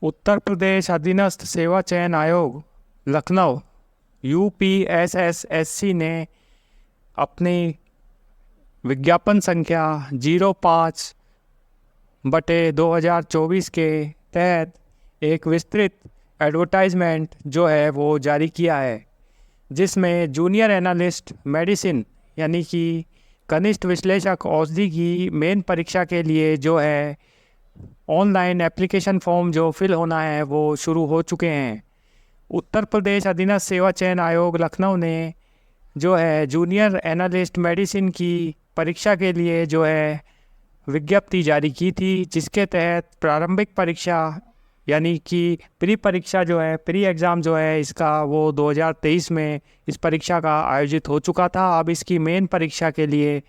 उत्तर प्रदेश अधीनस्थ सेवा चयन आयोग लखनऊ यूपीएसएसएससी ने अपनी विज्ञापन संख्या 05/2024 के तहत एक विस्तृत एडवर्टाइजमेंट जो है वो जारी किया है, जिसमें जूनियर एनालिस्ट मेडिसिन यानी कि कनिष्ठ विश्लेषक औषधि की मेन परीक्षा के लिए जो है ऑनलाइन एप्लीकेशन फॉर्म जो फिल होना है वो शुरू हो चुके हैं। उत्तर प्रदेश अधीनस्थ सेवा चयन आयोग लखनऊ ने जो है जूनियर एनालिस्ट मेडिसिन की परीक्षा के लिए जो है विज्ञप्ति जारी की थी, जिसके तहत प्रारंभिक परीक्षा यानी कि प्री परीक्षा जो है प्री एग्ज़ाम जो है इसका वो 2023 में इस परीक्षा का आयोजित हो चुका था। अब इसकी मेन परीक्षा के लिए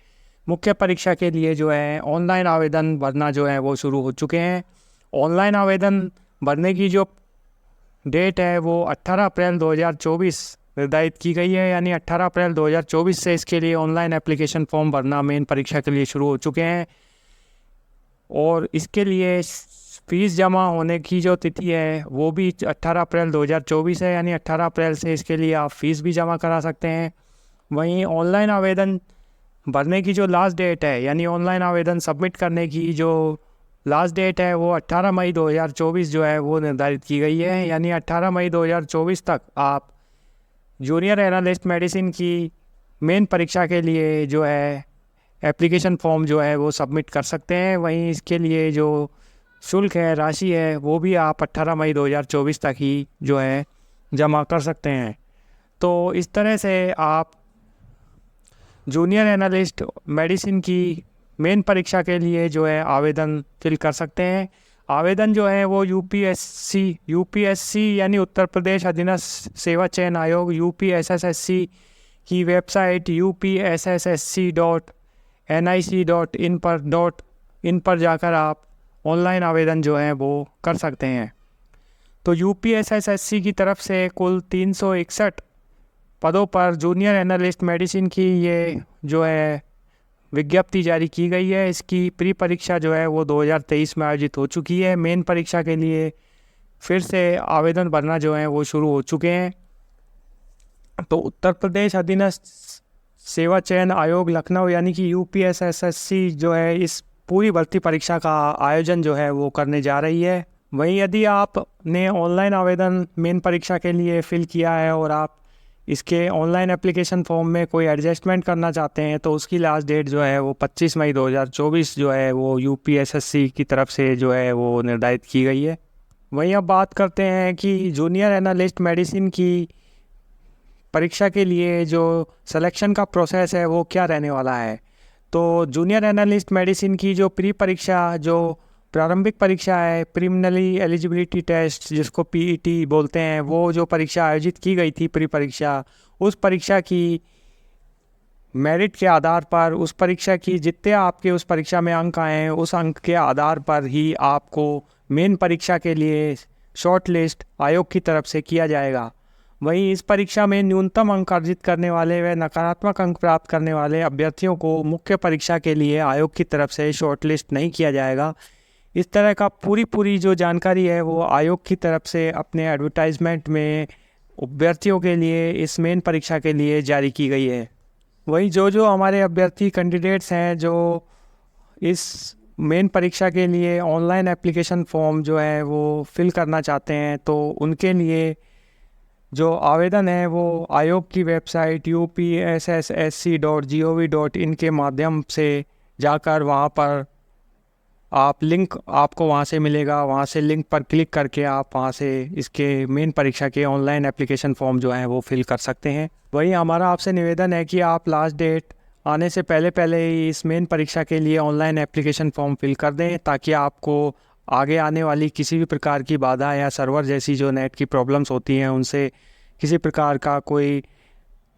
मुख्य परीक्षा के लिए जो है ऑनलाइन आवेदन भरना जो है वो शुरू हो चुके हैं। ऑनलाइन आवेदन भरने की जो डेट है वो 18 अप्रैल 2024 निर्धारित की गई है, यानी 18 अप्रैल 2024 से इसके लिए ऑनलाइन एप्लीकेशन फॉर्म भरना मेन परीक्षा के लिए शुरू हो चुके हैं। और इसके लिए फ़ीस जमा होने की जो तिथि है वो भी 18 अप्रैल 2024 है, यानी 18 अप्रैल से इसके लिए आप फ़ीस भी जमा करा सकते हैं। वहीं ऑनलाइन आवेदन भरने की जो लास्ट डेट है यानी ऑनलाइन आवेदन सबमिट करने की जो लास्ट डेट है वो 18 मई 2024 जो है वो निर्धारित की गई है, यानी 18 मई 2024 तक आप जूनियर एनालिस्ट मेडिसिन की मेन परीक्षा के लिए जो है एप्लीकेशन फॉर्म जो है वो सबमिट कर सकते हैं। वहीं इसके लिए जो शुल्क है, राशि है, वो भी आप 18 मई 2024 तक ही जो है जमा कर सकते हैं। तो इस तरह से आप जूनियर एनालिस्ट मेडिसिन की मेन परीक्षा के लिए जो है आवेदन फिल कर सकते हैं। आवेदन जो है वो यूपीएससी यानी उत्तर प्रदेश अधीनस्थ सेवा चयन आयोग यूपीएसएसएससी की वेबसाइट upssc.nic.in पर जाकर आप ऑनलाइन आवेदन जो है वो कर सकते हैं। तो यूपीएसएसएससी की तरफ से कुल 361 पदों पर जूनियर एनालिस्ट मेडिसिन की ये जो है विज्ञप्ति जारी की गई है। इसकी प्री परीक्षा जो है वो 2023 में आयोजित हो चुकी है। मेन परीक्षा के लिए फिर से आवेदन भरना जो है वो शुरू हो चुके हैं। तो उत्तर प्रदेश अधीनस्थ सेवा चयन आयोग लखनऊ यानी कि यूपीएसएसएससी जो है इस पूरी भर्ती परीक्षा का आयोजन जो है वो करने जा रही है। वहीं यदि आपने ऑनलाइन आवेदन मेन परीक्षा के लिए फ़िल किया है और आप इसके ऑनलाइन एप्लीकेशन फॉर्म में कोई एडजस्टमेंट करना चाहते हैं तो उसकी लास्ट डेट जो है वो 25 मई 2024 जो है वो यूपीएसएससी की तरफ से जो है वो निर्धारित की गई है। वहीं अब बात करते हैं कि जूनियर एनालिस्ट मेडिसिन की परीक्षा के लिए जो सिलेक्शन का प्रोसेस है वो क्या रहने वाला है। तो जूनियर एनालिस्ट मेडिसिन की जो प्री परीक्षा जो प्रारंभिक परीक्षा है, प्रीलिमिनरी एलिजिबिलिटी टेस्ट जिसको पीईटी बोलते हैं, वो जो परीक्षा आयोजित की गई थी प्री परीक्षा, उस परीक्षा की मेरिट के आधार पर उस परीक्षा की जितने आपके उस परीक्षा में अंक आए हैं उस अंक के आधार पर ही आपको मेन परीक्षा के लिए शॉर्ट लिस्ट आयोग की तरफ से किया जाएगा। वहीं इस परीक्षा में न्यूनतम अंक अर्जित करने वाले व नकारात्मक अंक प्राप्त करने वाले अभ्यर्थियों को मुख्य परीक्षा के लिए आयोग की तरफ से शॉर्ट लिस्ट नहीं किया जाएगा। इस तरह का पूरी जो जानकारी है वो आयोग की तरफ से अपने एडवर्टाइजमेंट में अभ्यर्थियों के लिए इस मेन परीक्षा के लिए जारी की गई है। वही जो हमारे अभ्यर्थी कैंडिडेट्स हैं जो इस मेन परीक्षा के लिए ऑनलाइन एप्लीकेशन फॉर्म जो है वो फिल करना चाहते हैं तो उनके लिए जो आवेदन है वो आयोग की वेबसाइट upssc.gov.in के माध्यम से जाकर वहाँ पर आप लिंक आपको वहाँ से मिलेगा, वहाँ से लिंक पर क्लिक करके आप वहाँ से इसके मेन परीक्षा के ऑनलाइन एप्लीकेशन फॉर्म जो है वो फिल कर सकते हैं। वही हमारा आपसे निवेदन है कि आप लास्ट डेट आने से पहले ही इस मेन परीक्षा के लिए ऑनलाइन एप्लीकेशन फॉर्म फिल कर दें, ताकि आपको आगे आने वाली किसी भी प्रकार की बाधा या सर्वर जैसी जो नेट की प्रॉब्लम्स होती हैं उनसे किसी प्रकार का कोई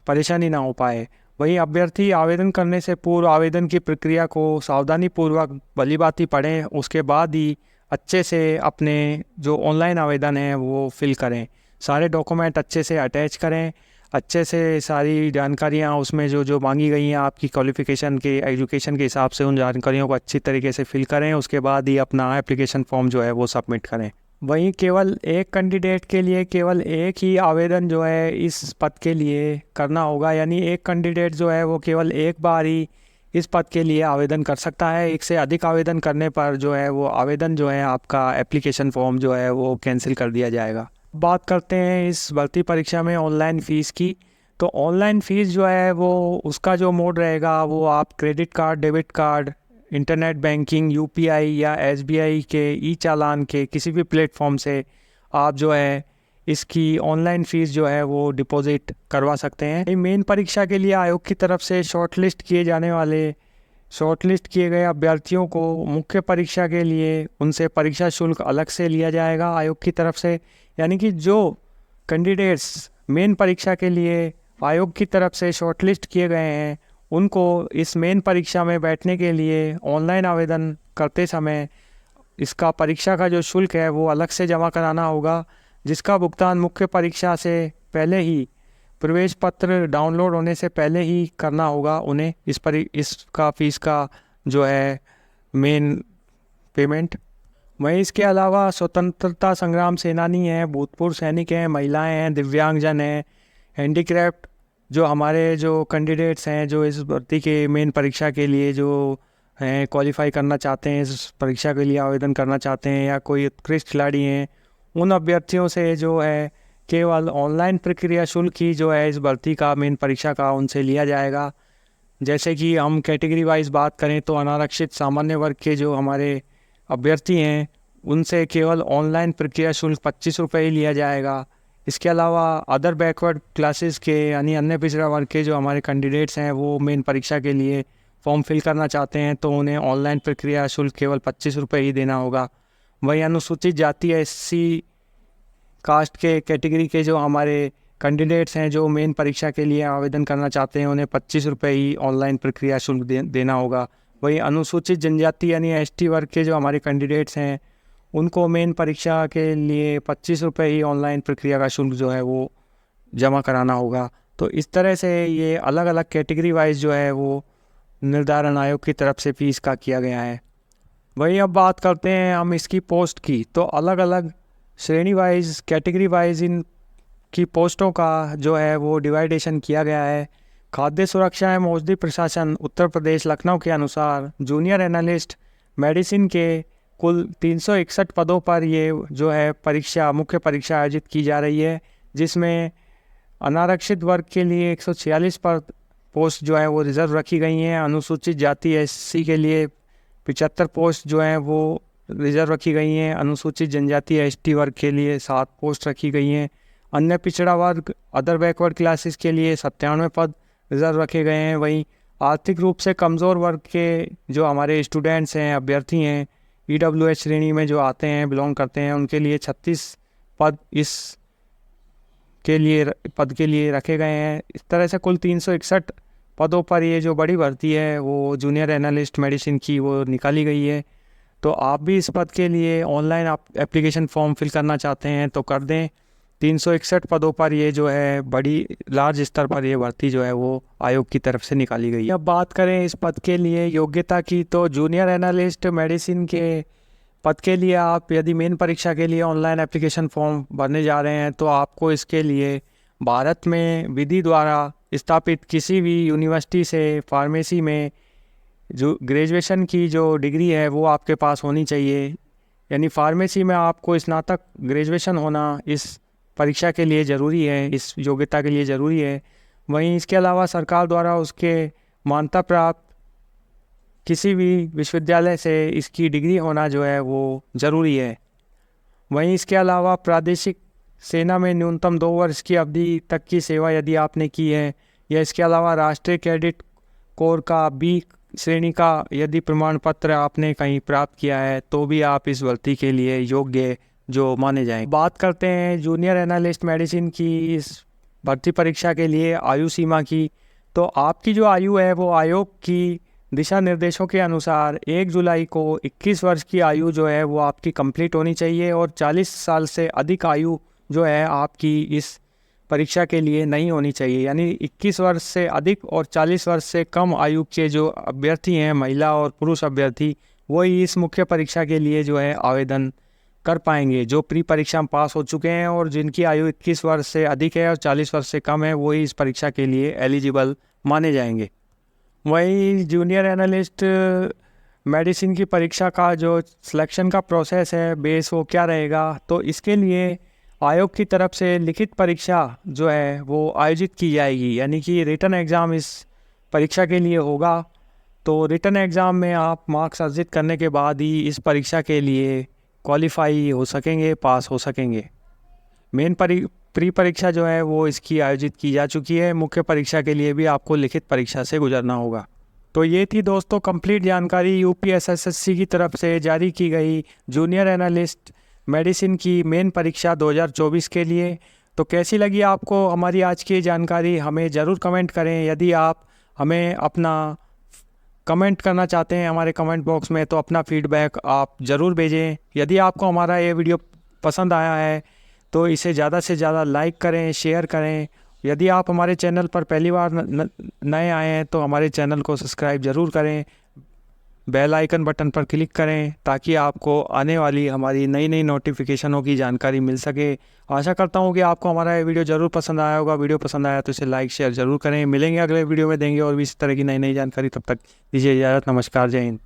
परेशानी ना हो पाए। वहीं अभ्यर्थी आवेदन करने से पूर्व आवेदन की प्रक्रिया को सावधानीपूर्वक भलीभांति पढ़ें, उसके बाद ही अच्छे से अपने जो ऑनलाइन आवेदन है वो फिल करें। सारे डॉक्यूमेंट अच्छे से अटैच करें, अच्छे से सारी जानकारियाँ उसमें जो मांगी गई हैं आपकी क्वालिफ़िकेशन के एजुकेशन के हिसाब से उन जानकारियों को अच्छी तरीके से फिल करें। उसके बाद ही अपना एप्लीकेशन फॉर्म जो है वो सबमिट करें। वहीं केवल एक कैंडिडेट के लिए केवल एक ही आवेदन जो है इस पद के लिए करना होगा, यानी एक कैंडिडेट जो है वो केवल एक बार ही इस पद के लिए आवेदन कर सकता है। एक से अधिक आवेदन करने पर जो है वो आवेदन जो है आपका एप्लीकेशन फॉर्म जो है वो कैंसिल कर दिया जाएगा। बात करते हैं इस भर्ती परीक्षा में ऑनलाइन फ़ीस की। तो ऑनलाइन फ़ीस जो है वो उसका जो मोड रहेगा वो आप credit card, debit card, internet banking, UPI या एसबीआई के ई चालान के किसी भी प्लेटफॉर्म से आप जो है इसकी ऑनलाइन फ़ीस जो है वो डिपॉजिट करवा सकते हैं। मेन परीक्षा के लिए आयोग की तरफ से शॉर्टलिस्ट किए गए अभ्यर्थियों को मुख्य परीक्षा के लिए उनसे परीक्षा शुल्क अलग से लिया जाएगा आयोग की तरफ से। यानी कि जो कैंडिडेट्स मेन परीक्षा के लिए आयोग की तरफ से शॉर्टलिस्ट किए गए हैं उनको इस मेन परीक्षा में बैठने के लिए ऑनलाइन आवेदन करते समय इसका परीक्षा का जो शुल्क है वो अलग से जमा कराना होगा, जिसका भुगतान मुख्य परीक्षा से पहले ही प्रवेश पत्र डाउनलोड होने से पहले ही करना होगा उन्हें इसका फ़ीस का जो है मेन पेमेंट। वहीं इसके अलावा स्वतंत्रता संग्राम सेनानी हैं, भूतपूर्व सैनिक हैं, महिलाएं हैं, दिव्यांगजन हैं, हैंडीक्रैफ्ट जो हमारे जो कैंडिडेट्स हैं जो इस भर्ती के मेन परीक्षा के लिए जो हैं क्वालिफाई करना चाहते हैं, इस परीक्षा के लिए आवेदन करना चाहते हैं या कोई उत्कृष्ट खिलाड़ी हैं, उन अभ्यर्थियों से जो है केवल ऑनलाइन प्रक्रिया शुल्क ही जो है इस भर्ती का मेन परीक्षा का उनसे लिया जाएगा। जैसे कि हम कैटेगरी वाइज बात करें तो अनारक्षित सामान्य वर्ग के जो हमारे अभ्यर्थी हैं उनसे केवल ऑनलाइन प्रक्रिया शुल्क 25 रुपये ही लिया जाएगा। इसके अलावा अदर बैकवर्ड क्लासेस के यानी अन्य पिछड़ा वर्ग के जो हमारे कैंडिडेट्स हैं वो मेन परीक्षा के लिए फॉर्म फिल करना चाहते हैं तो उन्हें ऑनलाइन प्रक्रिया शुल्क केवल 25 रुपये ही देना होगा। वहीं अनुसूचित जाति एससी कास्ट के कैटेगरी के जो हमारे कैंडिडेट्स हैं जो मेन परीक्षा के लिए आवेदन करना चाहते हैं उन्हें 25 रुपये ही ऑनलाइन प्रक्रिया शुल्क देना होगा। वहीं अनुसूचित जनजाति यानी एसटी वर्ग के जो हमारे कैंडिडेट्स हैं उनको मेन परीक्षा के लिए 25 रुपये ही ऑनलाइन प्रक्रिया का शुल्क जो है वो जमा कराना होगा। तो इस तरह से ये अलग अलग कैटेगरी वाइज जो है वो निर्धारण आयोग की तरफ से फ़ीस का किया गया है। वहीं अब बात करते हैं हम इसकी पोस्ट की। तो अलग अलग श्रेणी वाइज कैटेगरी वाइज इन की पोस्टों का जो है वो डिवाइडेशन किया गया है। खाद्य सुरक्षा एवं औषधि प्रशासन उत्तर प्रदेश लखनऊ के अनुसार जूनियर एनालिस्ट मेडिसिन के कुल 361 पदों पर ये जो है मुख्य परीक्षा आयोजित की जा रही है, जिसमें अनारक्षित वर्ग के लिए 146 पोस्ट जो है वो रिज़र्व रखी गई हैं। अनुसूचित जाति एससी के लिए 75 पोस्ट जो हैं वो रिज़र्व रखी गई हैं। अनुसूचित जनजाति एसटी वर्ग के लिए 7 पोस्ट रखी गई हैं। अन्य पिछड़ा वर्ग अदर बैकवर्ड क्लासेस के लिए 97 पद रिज़र्व रखे गए हैं। वहीं आर्थिक रूप से कमज़ोर वर्ग के जो हमारे स्टूडेंट्स हैं, अभ्यर्थी हैं, ईडब्ल्यूएच श्रेणी में जो आते हैं, बिलोंग करते हैं, उनके लिए 36 पद पद के लिए रखे गए हैं। इस तरह से कुल 361 पदों पर ये जो बड़ी भर्ती है वो जूनियर एनालिस्ट मेडिसिन की वो निकाली गई है। तो आप भी इस पद के लिए ऑनलाइन आप एप्लीकेशन फॉर्म फिल करना चाहते हैं तो कर दें। 361 पदों पर ये जो है बड़ी लार्ज स्तर पर ये भर्ती जो है वो आयोग की तरफ से निकाली गई है। अब बात करें इस पद के लिए योग्यता की, तो जूनियर एनालिस्ट मेडिसिन के पद के लिए आप यदि मेन परीक्षा के लिए ऑनलाइन एप्लीकेशन फॉर्म भरने जा रहे हैं तो आपको इसके लिए भारत में विधि द्वारा स्थापित किसी भी यूनिवर्सिटी से फार्मेसी में जो ग्रेजुएशन की जो डिग्री है वो आपके पास होनी चाहिए। यानी फार्मेसी में आपको स्नातक ग्रेजुएशन होना इस परीक्षा के लिए ज़रूरी है, इस योग्यता के लिए ज़रूरी है। वहीं इसके अलावा सरकार द्वारा उसके मान्यता प्राप्त किसी भी विश्वविद्यालय से इसकी डिग्री होना जो है वो ज़रूरी है। वहीं इसके अलावा प्रादेशिक सेना में न्यूनतम 2 वर्ष की अवधि तक की सेवा यदि आपने की है, या इसके अलावा राष्ट्रीय कैडेट कोर का बी श्रेणी का यदि प्रमाण पत्र आपने कहीं प्राप्त किया है तो भी आप इस भर्ती के लिए योग्य जो माने जाएं। बात करते हैं जूनियर एनालिस्ट मेडिसिन की इस भर्ती परीक्षा के लिए आयु सीमा की। तो आपकी जो आयु है वो आयोग की दिशा निर्देशों के अनुसार 1 जुलाई को 21 वर्ष की आयु जो है वो आपकी कंप्लीट होनी चाहिए और 40 साल से अधिक आयु जो है आपकी इस परीक्षा के लिए नहीं होनी चाहिए। यानी 21 वर्ष से अधिक और 40 वर्ष से कम आयु के जो अभ्यर्थी हैं, महिला और पुरुष अभ्यर्थी, वही इस मुख्य परीक्षा के लिए जो है आवेदन कर पाएंगे। जो प्री परीक्षा में पास हो चुके हैं और जिनकी आयु 21 वर्ष से अधिक है और 40 वर्ष से कम है, वही इस परीक्षा के लिए एलिजिबल माने जाएंगे। वही जूनियर एनालिस्ट मेडिसिन की परीक्षा का जो सिलेक्शन का प्रोसेस है, बेस वो क्या रहेगा, तो इसके लिए आयोग की तरफ से लिखित परीक्षा जो है वो आयोजित की जाएगी, यानी कि रिटन एग्ज़ाम इस परीक्षा के लिए होगा। तो रिटन एग्ज़ाम में आप मार्क्स अर्जित करने के बाद ही इस परीक्षा के लिए क्वालिफाई हो सकेंगे, पास हो सकेंगे। मेन प्री परीक्षा जो है वो इसकी आयोजित की जा चुकी है। मुख्य परीक्षा के लिए भी आपको लिखित परीक्षा से गुजरना होगा। तो ये थी दोस्तों कंप्लीट जानकारी यूपीएसएससी की तरफ से जारी की गई जूनियर एनालिस्ट मेडिसिन की मेन परीक्षा 2024 के लिए। तो कैसी लगी आपको हमारी आज की जानकारी, हमें ज़रूर कमेंट करें। यदि आप हमें अपना कमेंट करना चाहते हैं हमारे कमेंट बॉक्स में, तो अपना फीडबैक आप ज़रूर भेजें। यदि आपको हमारा ये वीडियो पसंद आया है तो इसे ज़्यादा से ज़्यादा लाइक करें, शेयर करें। यदि आप हमारे चैनल पर पहली बार नए आए हैं तो हमारे चैनल को सब्सक्राइब ज़रूर करें, बेल आइकन बटन पर क्लिक करें ताकि आपको आने वाली हमारी नई नई नोटिफिकेशनों की जानकारी मिल सके। आशा करता हूँ कि आपको हमारा ये वीडियो ज़रूर पसंद आया होगा। वीडियो पसंद आया तो इसे लाइक शेयर ज़रूर करें। मिलेंगे अगले वीडियो में, देंगे और भी इस तरह की नई नई जानकारी। तब तक दीजिए इजाज़त। नमस्कार, जय हिंद।